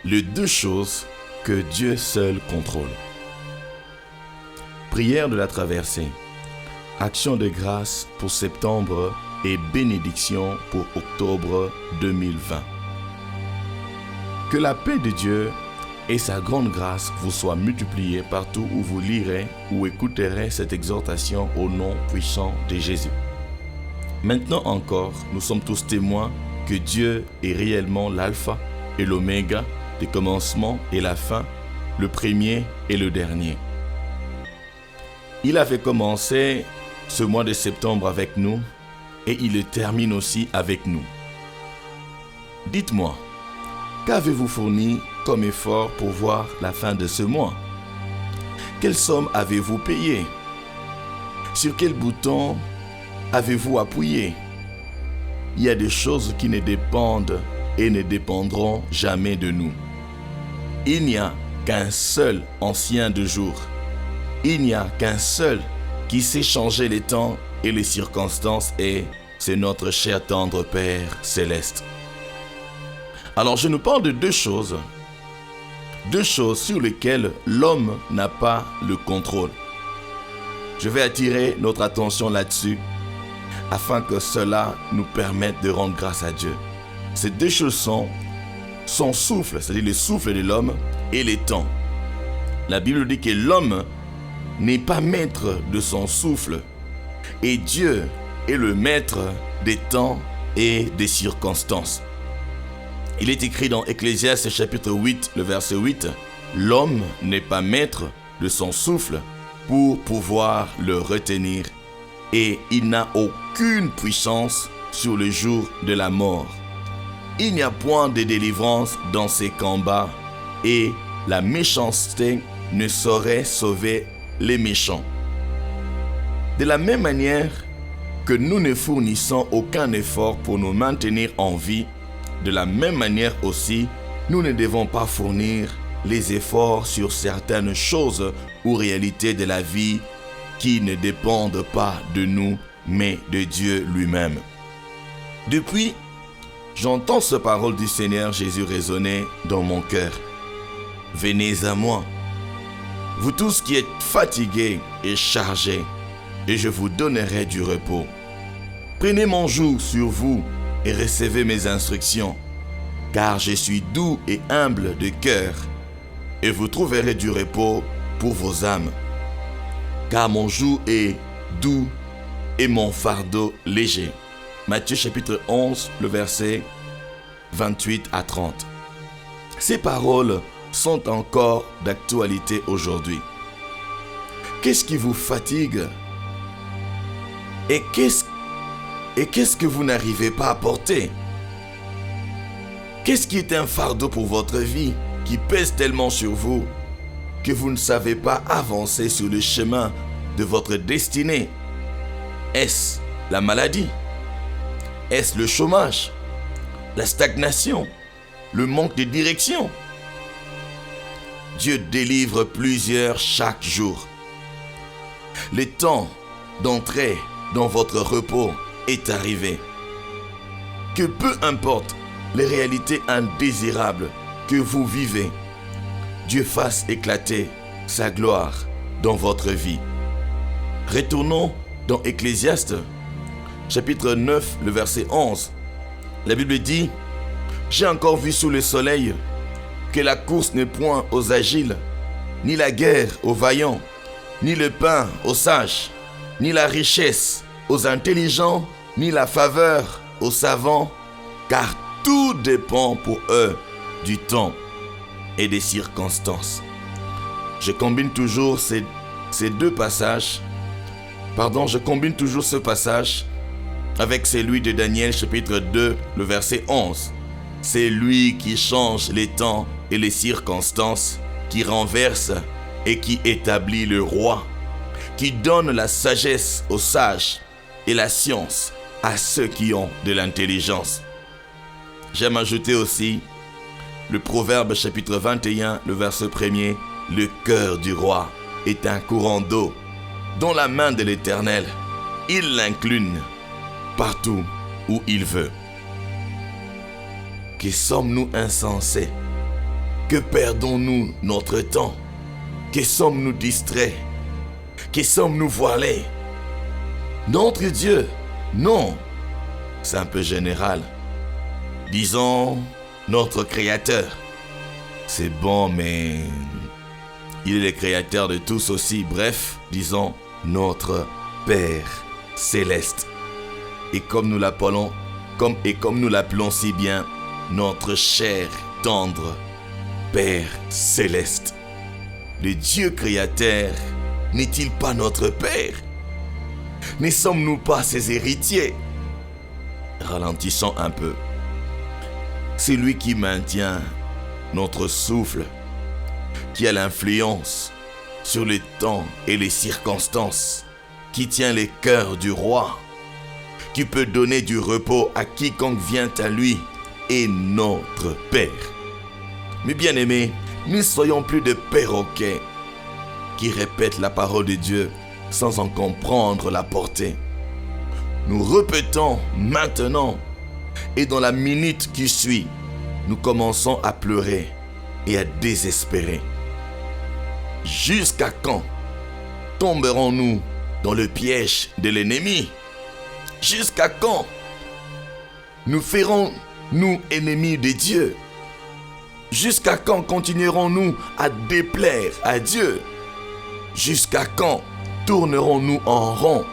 les deux choses que Dieu seul contrôle. Prière de la traversée, action de grâce pour septembre et bénédiction pour octobre 2020. Que la paix de Dieu et sa grande grâce vous soient multipliées partout où vous lirez ou écouterez cette exhortation au nom puissant de Jésus. Maintenant encore, nous sommes tous témoins que Dieu est réellement l'alpha et l'oméga, le commencement et la fin, le premier et le dernier. Il avait commencé ce mois de septembre avec nous et il le termine aussi avec nous. Dites-moi, qu'avez-vous fourni comme effort pour voir la fin de ce mois? Quelle somme avez-vous payé? Sur quel bouton avez-vous appuyé? Il y a des choses qui ne dépendent et ne dépendront jamais de nous. Il n'y a qu'un seul ancien de jour. Il n'y a qu'un seul qui sait changer les temps et les circonstances et c'est notre cher tendre Père céleste. Alors je nous parle de deux choses sur lesquelles l'homme n'a pas le contrôle. Je vais attirer notre attention là-dessus afin que cela nous permette de rendre grâce à Dieu. Ces deux choses sont son souffle, c'est-à-dire le souffle de l'homme et les temps. La Bible dit que l'homme n'est pas maître de son souffle et Dieu est le maître des temps et des circonstances. Il est écrit dans Ecclésiaste chapitre 8, le verset 8, « L'homme n'est pas maître de son souffle pour pouvoir le retenir et il n'a aucune puissance sur le jour de la mort. Il n'y a point de délivrance dans ses combats et la méchanceté ne saurait sauver les méchants. » De la même manière que nous ne fournissons aucun effort pour nous maintenir en vie, de la même manière aussi, nous ne devons pas fournir les efforts sur certaines choses ou réalités de la vie qui ne dépendent pas de nous, mais de Dieu lui-même. Depuis, j'entends cette parole du Seigneur Jésus résonner dans mon cœur. « Venez à moi, vous tous qui êtes fatigués et chargés, et je vous donnerai du repos. Prenez mon joug sur vous et recevez mes instructions, car je suis doux et humble de cœur, et vous trouverez du repos pour vos âmes. Car mon joug est doux et mon fardeau léger. » Matthieu chapitre 11, le verset 28 à 30. Ces paroles sont encore d'actualité aujourd'hui. Qu'est-ce qui vous fatigue? Et qu'est-ce que vous n'arrivez pas à porter? Qu'est-ce qui est un fardeau pour votre vie qui pèse tellement sur vous que vous ne savez pas avancer sur le chemin de votre destinée? Est-ce la maladie? Est-ce le chômage? La stagnation? Le manque de direction? Dieu délivre plusieurs chaque jour. Le temps d'entrer dans votre repos est arrivé. Que peu importe les réalités indésirables que vous vivez, Dieu fasse éclater sa gloire dans votre vie. Retournons dans Ecclésiaste, chapitre 9, le verset 11. La Bible dit « J'ai encore vu sous le soleil que la course n'est point aux agiles, ni la guerre aux vaillants, ni le pain aux sages, ni la richesse aux intelligents, ni la faveur aux savants, car tout dépend pour eux du temps et des circonstances. » Je combine toujours ce passage avec celui de Daniel chapitre 2, le verset 11. C'est lui qui change les temps et les circonstances, qui renverse et qui établit le roi, qui donne la sagesse aux sages et la science à ceux qui ont de l'intelligence. J'aime ajouter aussi le Proverbe chapitre 21, le verset 1er. Le cœur du roi est un courant d'eau. Dans la main de l'Éternel, il l'incline partout où il veut. Que sommes-nous insensés Que perdons-nous notre temps? Que sommes-nous distraits? Que sommes-nous voilés? Notre Dieu, non. C'est un peu général. Disons notre Créateur. C'est bon, mais il est le Créateur de tous aussi. Bref, disons notre Père Céleste. Et comme nous l'appelons, comme nous l'appelons si bien, notre cher, tendre Père Céleste. Le Dieu Créateur n'est-il pas notre Père? Ne sommes-nous pas ses héritiers? Ralentissons un peu. C'est lui qui maintient notre souffle, qui a l'influence sur le temps et les circonstances, qui tient les cœurs du roi, qui peut donner du repos à quiconque vient à lui, est notre Père. Mes bien-aimés, ne soyons plus de perroquets qui répètent la parole de Dieu sans en comprendre la portée. Nous répétons maintenant, et dans la minute qui suit, nous commençons à pleurer et à désespérer. Jusqu'à quand tomberons-nous dans le piège de l'ennemi? Jusqu'à quand nous ferons-nous ennemis de Dieu? Jusqu'à quand continuerons-nous à déplaire à Dieu? Jusqu'à quand tournerons-nous en rond?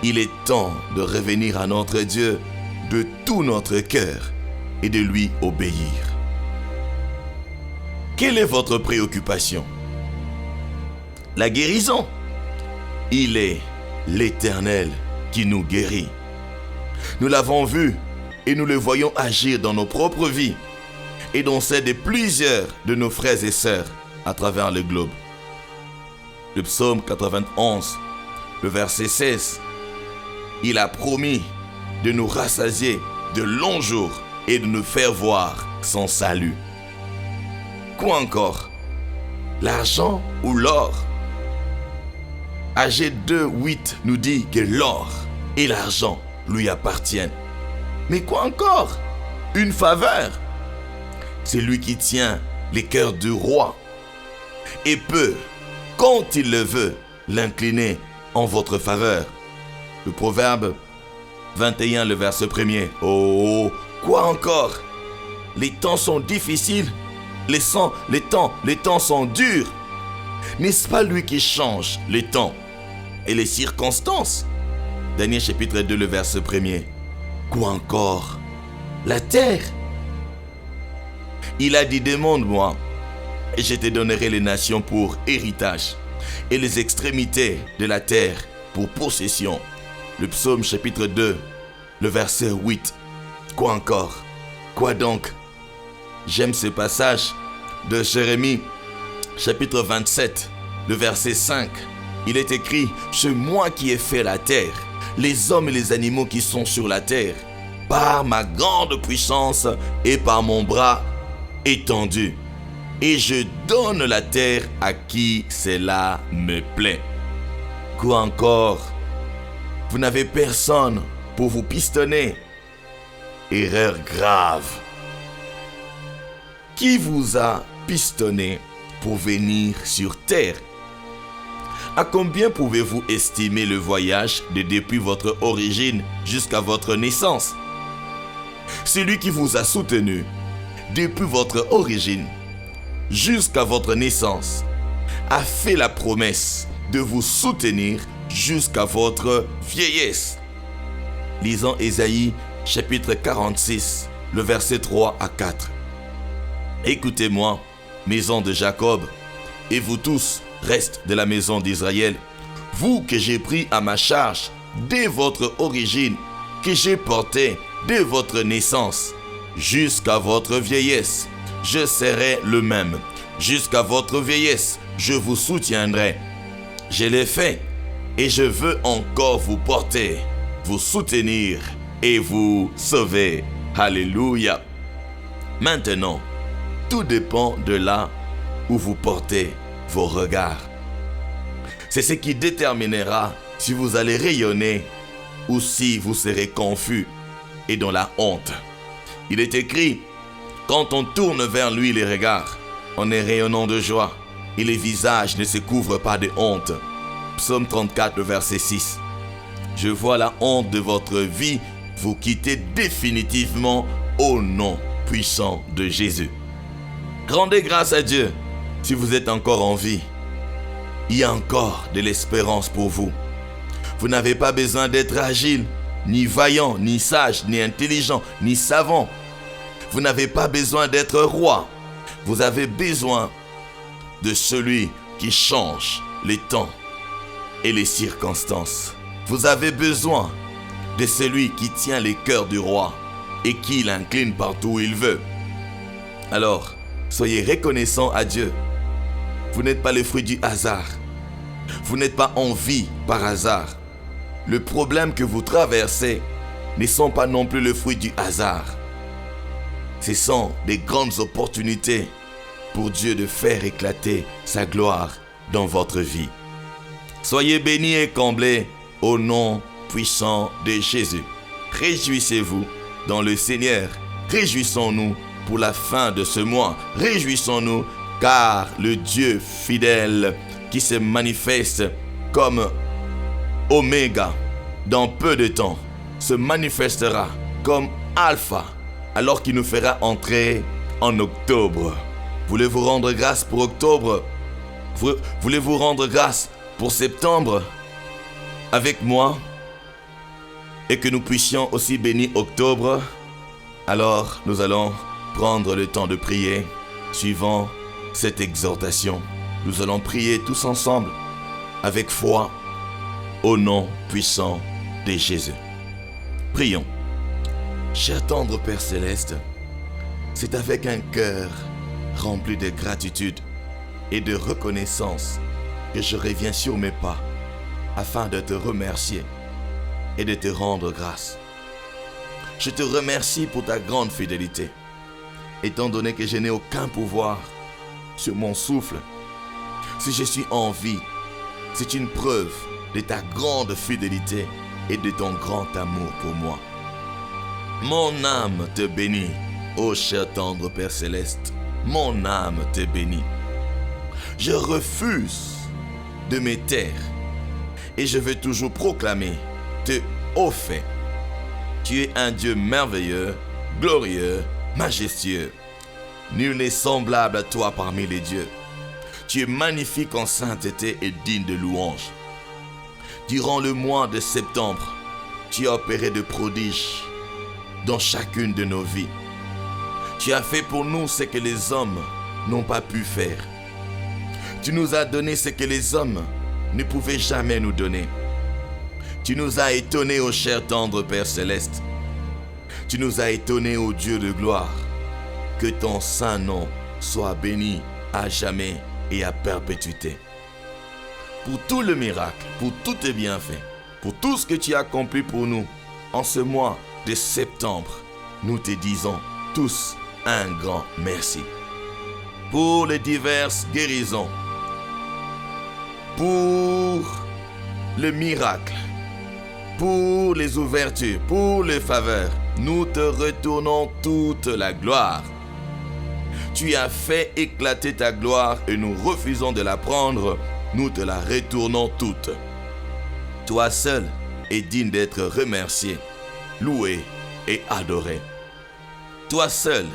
Il est temps de revenir à notre Dieu de tout notre cœur et de lui obéir. Quelle est votre préoccupation? La guérison. Il est l'Éternel qui nous guérit. Nous l'avons vu et nous le voyons agir dans nos propres vies et dans celles de plusieurs de nos frères et sœurs à travers le globe. Le psaume 91, le verset 16, il a promis de nous rassasier de longs jours et de nous faire voir son salut. Quoi encore? L'argent ou l'or? AG 2:8 nous dit que l'or et l'argent lui appartiennent. Mais quoi encore? Une faveur. C'est lui qui tient les cœurs du roi et peut, quand il le veut, l'incliner en votre faveur. Le proverbe 21, le verset 1er. Oh, quoi encore? Les temps sont difficiles, les temps sont durs. N'est-ce pas lui qui change les temps et les circonstances? Daniel chapitre 2, le verset 1er. Quoi encore? La terre. Il a dit: demande-moi, et je te donnerai les nations pour héritage, et les extrémités de la terre pour possession. Le psaume chapitre 2, le verset 8. Quoi encore? Quoi donc? J'aime ce passage de Jérémie chapitre 27, le verset 5. Il est écrit: c'est moi qui ai fait la terre, les hommes et les animaux qui sont sur la terre, par ma grande puissance et par mon bras étendu. Et je donne la terre à qui cela me plaît. Quoi encore? Vous n'avez personne pour vous pistonner. Erreur grave. Qui vous a pistonné pour venir sur terre? À combien pouvez-vous estimer le voyage depuis votre origine jusqu'à votre naissance? Celui qui vous a soutenu depuis votre origine jusqu'à votre naissance a fait la promesse de vous soutenir jusqu'à votre vieillesse. Lisons Ésaïe chapitre 46, le verset 3 à 4. Écoutez-moi, maison de Jacob, et vous tous, reste de la maison d'Israël, vous que j'ai pris à ma charge dès votre origine, que j'ai porté dès votre naissance, jusqu'à votre vieillesse, je serai le même. Jusqu'à votre vieillesse, je vous soutiendrai. Je l'ai fait et je veux encore vous porter, vous soutenir et vous sauver. Alléluia. Maintenant, tout dépend de là où vous portez vos regards. C'est ce qui déterminera si vous allez rayonner ou si vous serez confus et dans la honte. Il est écrit: Quand on tourne vers lui les regards, on est rayonnant de joie et les visages ne se couvrent pas de honte. Psaume 34, verset 6. Je vois la honte de votre vie vous quitter définitivement au nom puissant de Jésus. Rendez grâce à Dieu si vous êtes encore en vie. Il y a encore de l'espérance pour vous. Vous n'avez pas besoin d'être agile, ni vaillant, ni sage, ni intelligent, ni savant. Vous n'avez pas besoin d'être roi. Vous avez besoin de celui qui change les temps et les circonstances. Vous avez besoin de celui qui tient les cœurs du roi et qui l'incline partout où il veut. Alors, soyez reconnaissants à Dieu. Vous n'êtes pas le fruit du hasard. Vous n'êtes pas en vie par hasard. Le problème que vous traversez ne sont pas non plus le fruit du hasard. Ce sont des grandes opportunités pour Dieu de faire éclater sa gloire dans votre vie. Soyez bénis et comblés au nom puissant de Jésus. Réjouissez-vous dans le Seigneur. Réjouissons-nous pour la fin de ce mois. Réjouissons-nous car le Dieu fidèle qui se manifeste comme Oméga dans peu de temps se manifestera comme Alpha alors qu'il nous fera entrer en octobre. Voulez-vous rendre grâce pour octobre? Voulez-vous rendre grâce pour septembre avec moi et que nous puissions aussi bénir octobre? Alors nous allons prendre le temps de prier suivant cette exhortation. Nous allons prier tous ensemble avec foi au nom puissant de Jésus. Prions. Cher tendre Père Céleste, c'est avec un cœur rempli de gratitude et de reconnaissance que je reviens sur mes pas afin de te remercier et de te rendre grâce. Je te remercie pour ta grande fidélité, étant donné que je n'ai aucun pouvoir sur mon souffle. Si je suis en vie, c'est une preuve de ta grande fidélité et de ton grand amour pour moi. Mon âme te bénit, ô cher tendre Père Céleste, mon âme te bénit. Je refuse de me taire et je veux toujours proclamer te haut fait. Tu es un Dieu merveilleux, glorieux, majestueux. Nul n'est semblable à toi parmi les dieux. Tu es magnifique en sainteté et digne de louange. Durant le mois de septembre, tu as opéré de prodiges dans chacune de nos vies. Tu as fait pour nous ce que les hommes n'ont pas pu faire. Tu nous as donné ce que les hommes ne pouvaient jamais nous donner. Tu nous as étonnés, ô cher tendre Père Céleste. Tu nous as étonnés, ô Dieu de gloire. Que ton saint nom soit béni à jamais et à perpétuité. Pour tout le miracle, pour tous tes bienfaits, pour tout ce que tu as accompli pour nous en ce mois de septembre, nous te disons tous un grand merci. Pour les diverses guérisons, pour le miracle, pour les ouvertures, pour les faveurs, nous te retournons toute la gloire. Tu as fait éclater ta gloire et nous refusons de la prendre, nous te la retournons toute. Toi seul es digne d'être remercié, loué et adoré. Toi seul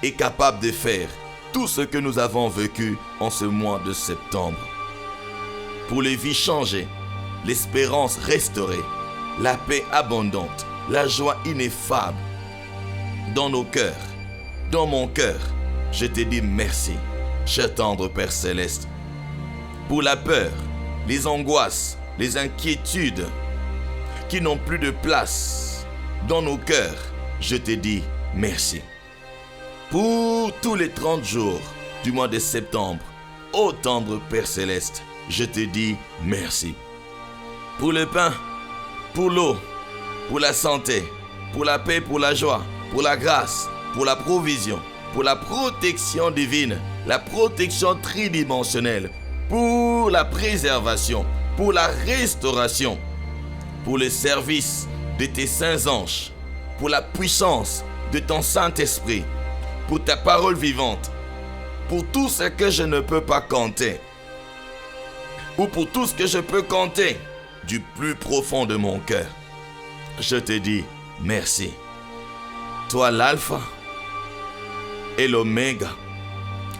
es capable de faire tout ce que nous avons vécu en ce mois de septembre. Pour les vies changées, l'espérance restaurée, la paix abondante, la joie ineffable dans nos cœurs, dans mon cœur, je te dis merci, cher tendre Père Céleste. Pour la peur, les angoisses, les inquiétudes qui n'ont plus de place dans nos cœurs, je te dis merci. Pour tous les 30 jours du mois de septembre, ô tendre Père Céleste, je te dis merci. Pour le pain, pour l'eau, pour la santé, pour la paix, pour la joie, pour la grâce, pour la provision, pour la protection divine, la protection tridimensionnelle, pour la préservation, pour la restauration, pour le service de tes saints anges, pour la puissance de ton Saint-Esprit, pour ta parole vivante, pour tout ce que je ne peux pas compter, ou pour tout ce que je peux compter du plus profond de mon cœur. Je te dis merci. Toi l'alpha et l'oméga,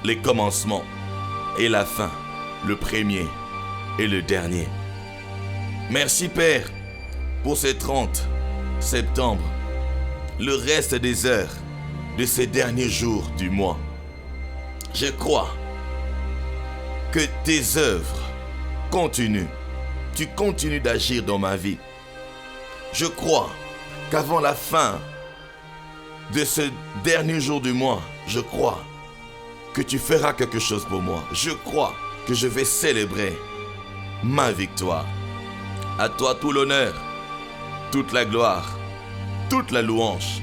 les commencements et la fin, le premier et le dernier. Merci Père pour ces 30 septembre, le reste des heures de ces derniers jours du mois. Je crois que tes œuvres continuent. Tu continues d'agir dans ma vie. Je crois qu'avant la fin de ce dernier jour du mois, je crois que tu feras quelque chose pour moi. Je crois que je vais célébrer ma victoire. À toi tout l'honneur, toute la gloire, toute la louange,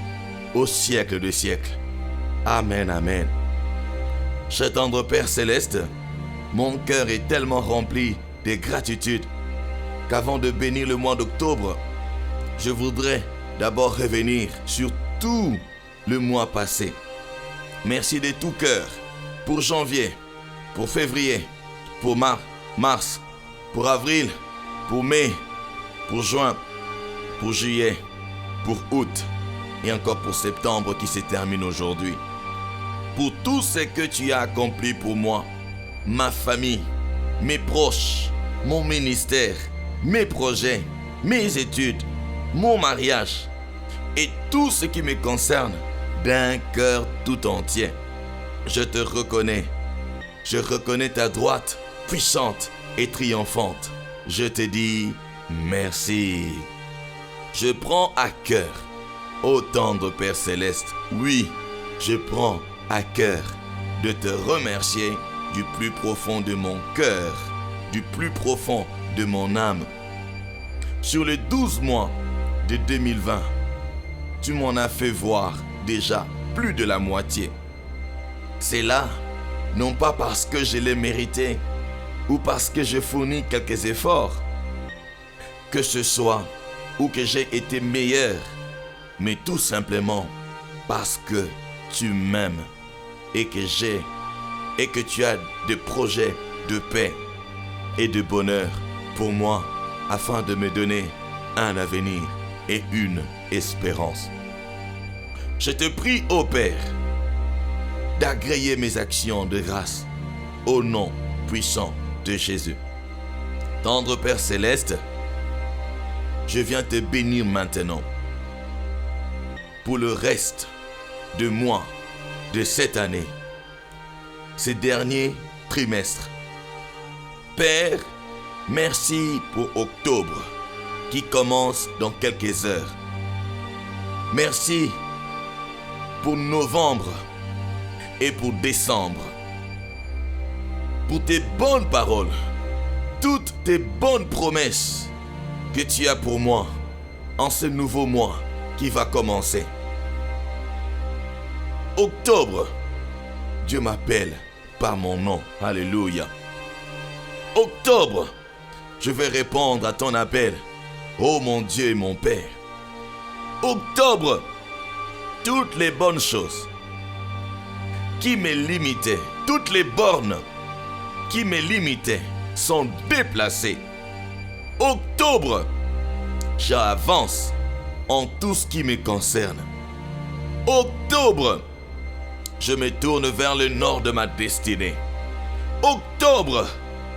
au siècle des siècles. Amen, amen. Cher tendre Père Céleste, mon cœur est tellement rempli de gratitude qu'avant de bénir le mois d'octobre, je voudrais d'abord revenir sur tout le mois passé. Merci de tout cœur pour janvier, pour février, pour mars, pour avril, pour mai, pour juin, pour juillet, pour août et encore pour septembre qui se termine aujourd'hui. Pour tout ce que tu as accompli pour moi, ma famille, mes proches, mon ministère, mes projets, mes études, mon mariage et tout ce qui me concerne d'un cœur tout entier. Je te reconnais. Je reconnais ta droite puissante et triomphante. Je te dis merci. Je prends à cœur, ô tendre Père Céleste, oui, je prends à cœur de te remercier du plus profond de mon cœur, du plus profond de mon âme. Sur les 12 mois de 2020, tu m'en as fait voir déjà plus de la moitié. C'est là, non pas parce que je l'ai mérité ou parce que je fournis quelques efforts, que ce soit ou que j'ai été meilleur, mais tout simplement parce que tu m'aimes et que tu as des projets de paix et de bonheur pour moi afin de me donner un avenir et une espérance. Je te prie, ô Père, d'agréer mes actions de grâce au nom puissant de Jésus. Tendre Père Céleste, je viens te bénir maintenant pour le reste de mois de cette année, ces derniers trimestres. Père, merci pour octobre qui commence dans quelques heures. Merci pour novembre et pour décembre. Pour tes bonnes paroles, toutes tes bonnes promesses que tu as pour moi en ce nouveau mois qui va commencer. Octobre, Dieu m'appelle par mon nom. Alléluia. Octobre, je vais répondre à ton appel. Oh mon Dieu et mon Père. Octobre, toutes les bonnes choses qui me limitaient, toutes les bornes qui me limitaient sont déplacées. Octobre, j'avance en tout ce qui me concerne. Octobre, je me tourne vers le nord de ma destinée. Octobre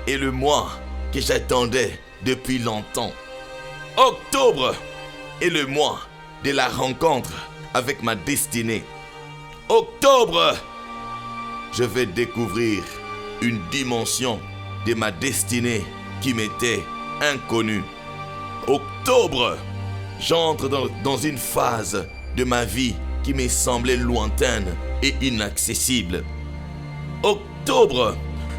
est le mois que j'attendais depuis longtemps. Octobre est le mois de la rencontre avec ma destinée. Octobre, je vais découvrir une dimension de ma destinée qui m'était inconnue. Octobre, j'entre dans une phase de ma vie qui me semblait lointaine et inaccessible. Octobre,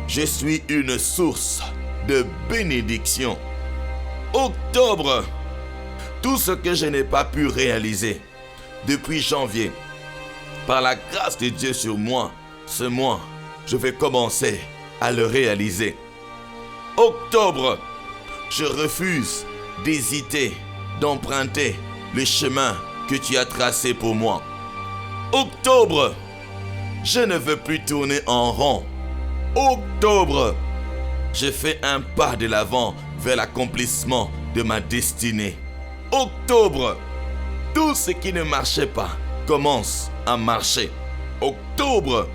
je suis une source de bénédiction. Octobre, tout ce que je n'ai pas pu réaliser depuis janvier, par la grâce de Dieu sur moi, ce mois, je vais commencer à le réaliser. Octobre, je refuse d'hésiter, d'emprunter le chemin que tu as tracé pour moi. Octobre, Je ne veux plus tourner en rond. Octobre, je fais un pas de l'avant vers l'accomplissement de ma destinée. Octobre, tout ce qui ne marchait pas commence à marcher. Octobre,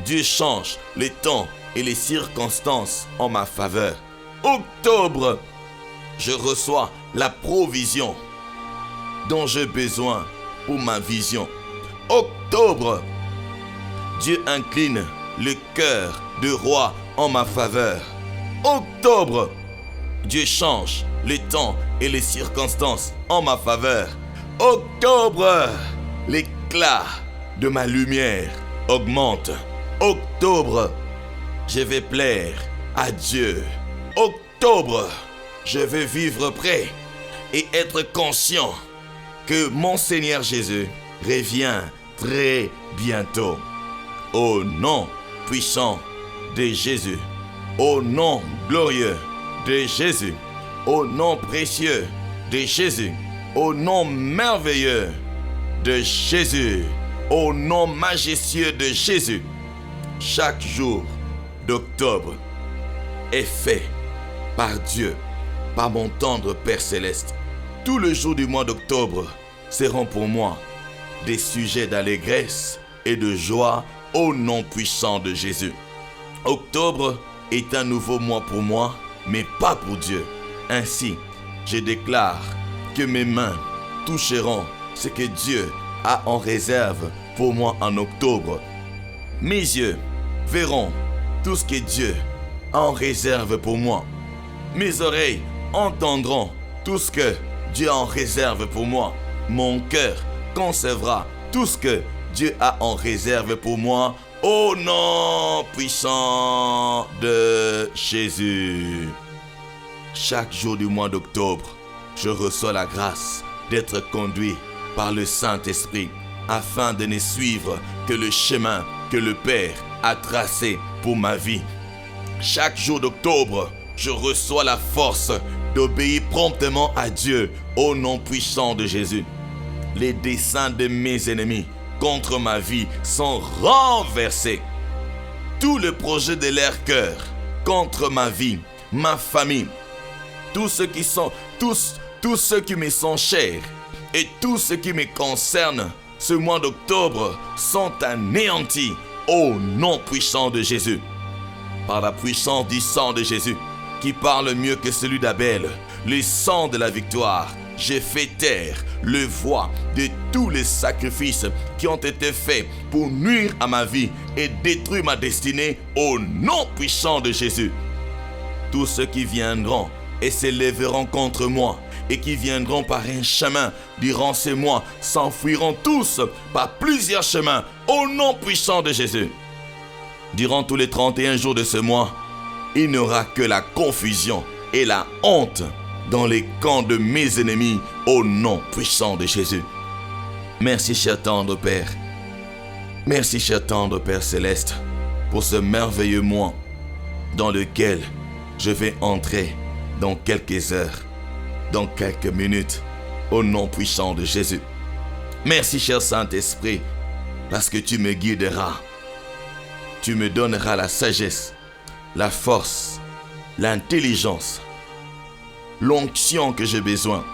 Dieu change les temps et les circonstances en ma faveur. Octobre, je reçois la provision dont j'ai besoin pour ma vision. Octobre, Dieu incline le cœur de roi en ma faveur. Octobre, Dieu change les temps et les circonstances en ma faveur. Octobre, l'éclat de ma lumière augmente. Octobre, je vais plaire à Dieu. Octobre, je vais vivre prêt et être conscient que mon Seigneur Jésus revient très bientôt. Au nom puissant de Jésus, au nom glorieux de Jésus, au nom précieux de Jésus, au nom merveilleux de Jésus, au nom majestueux de Jésus, chaque jour d'octobre est fait par Dieu, par mon tendre Père Céleste. Tous les jours du mois d'octobre seront pour moi des sujets d'allégresse et de joie au nom puissant de Jésus. Octobre est un nouveau mois pour moi, mais pas pour Dieu. Ainsi, je déclare que mes mains toucheront ce que Dieu a en réserve pour moi en octobre. Mes yeux verront tout ce que Dieu a en réserve pour moi. Mes oreilles entendront tout ce que Dieu a en réserve pour moi. Mon cœur concevra tout ce que Dieu a en réserve pour moi au nom puissant de Jésus. Chaque jour du mois d'octobre, je reçois la grâce d'être conduit par le Saint-Esprit afin de ne suivre que le chemin que le Père a tracé pour ma vie. Chaque jour d'octobre, je reçois la force d'obéir promptement à Dieu au nom puissant de Jésus. Les desseins de mes ennemis contre ma vie sont renversés. Tous les projets de leur cœur contre ma vie, ma famille, tous ceux qui me sont chers et tout ce qui me concerne, ce mois d'octobre sont anéantis au nom puissant de Jésus. Par la puissance du sang de Jésus, qui parle mieux que celui d'Abel, le sang de la victoire, j'ai fait taire le voix de tous les sacrifices qui ont été faits pour nuire à ma vie et détruire ma destinée au nom puissant de Jésus. Tous ceux qui viendront et s'élèveront contre moi et qui viendront par un chemin durant ces mois s'enfuiront tous par plusieurs chemins au nom puissant de Jésus. Durant tous les 31 jours de ce mois, il n'y aura que la confusion et la honte dans les camps de mes ennemis au nom puissant de Jésus. Merci, cher tendre Père. Merci, cher tendre Père Céleste, pour ce merveilleux mois dans lequel je vais entrer dans quelques heures, dans quelques minutes, au nom puissant de Jésus. Merci, cher Saint-Esprit, parce que tu me guideras. Tu me donneras la sagesse, la force, l'intelligence, l'onction que j'ai besoin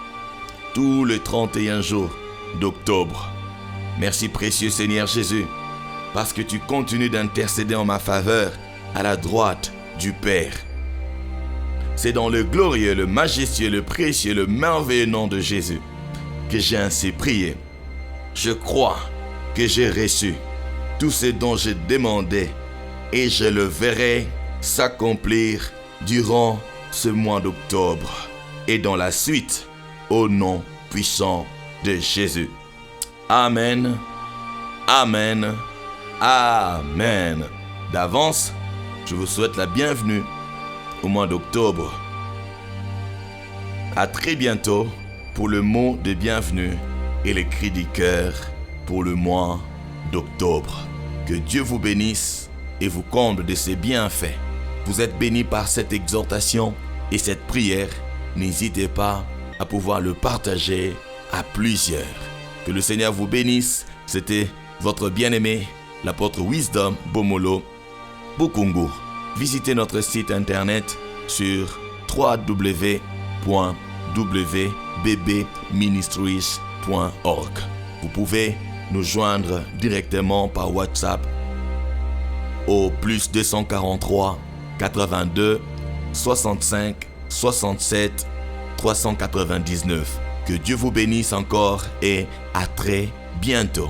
tous les 31 jours d'octobre. Merci précieux Seigneur Jésus, parce que tu continues d'intercéder en ma faveur à la droite du Père. C'est dans le glorieux, le majestueux, le précieux, le merveilleux nom de Jésus que j'ai ainsi prié. Je crois que j'ai reçu tout ce dont j'ai demandé et je le verrai s'accomplir durant ce mois d'octobre et dans la suite au nom puissant de Jésus. Amen, amen, amen. D'avance, je vous souhaite la bienvenue au mois d'octobre. À très bientôt pour le mot de bienvenue et le cri du cœur pour le mois d'octobre. Que Dieu vous bénisse et vous comble de ses bienfaits. Vous êtes bénis par cette exhortation et cette prière. N'hésitez pas à pouvoir le partager à plusieurs. Que le Seigneur vous bénisse. C'était votre bien-aimé, l'apôtre Wisdom Bomolo Bukungu. Visitez notre site internet sur www.wbbministries.org. Vous pouvez nous joindre directement par WhatsApp au plus 243 82 65 67 399. Que Dieu vous bénisse encore et à très bientôt.